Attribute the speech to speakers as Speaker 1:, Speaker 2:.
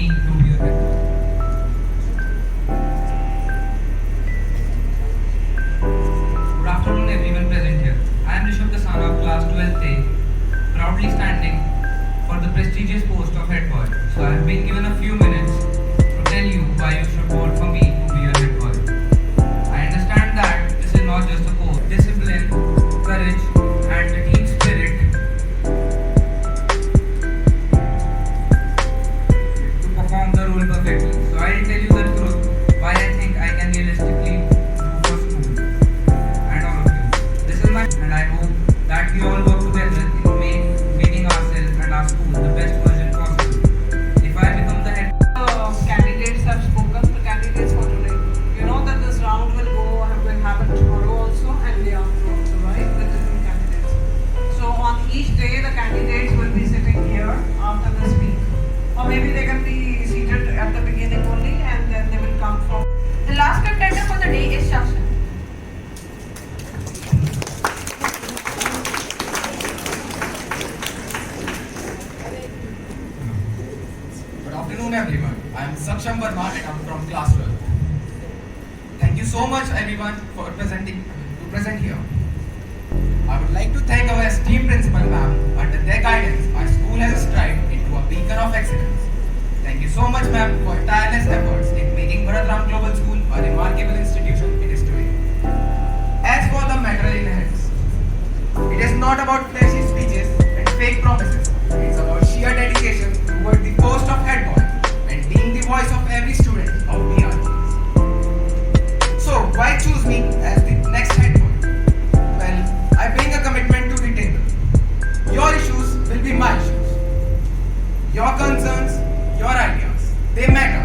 Speaker 1: me to be your head boy. Good afternoon everyone present here. I am Rishabh Kasana of class 12th A, proudly standing for the prestigious post of head boy. So I have been given a few minutes to tell you why you should vote for me to be your head boy. I understand that this is not just a post. Discipline, courage and the team spirit to perform the role perfectly. So I will tell you the truth why I think I can realistically do for school and all of you. This is my and I hope that we all work together in making ourselves and our school the best version possible. If I become the head
Speaker 2: Candidates have spoken, the candidates for today. You know that this round will happen tomorrow also and day after also, right? With different candidates. So on each day, the candidates will be sitting here after the speak. Or maybe they can be seated at the beginning only and then they will come from.
Speaker 3: The last contender for the day is Shashan.
Speaker 4: Good afternoon everyone. I am Saksham Verma and I am from class 12. Thank you so much everyone for present here. I would like to thank our esteemed principal ma'am. Under their guidance, our school has strived into a beacon of excellence. Thank you so much ma'am for your tireless efforts in making Bharat Ram Global School a remarkable institution it is today. As for the matter in hand, it is not about flashy speeches and fake promises. It's about sheer dedication toward the post of head boy and being the voice of every student of BRGS. So why choose me as the next head boy? Well, I bring a commitment to the table. Your issues will be my issues. Your concerns, your ideas, they matter.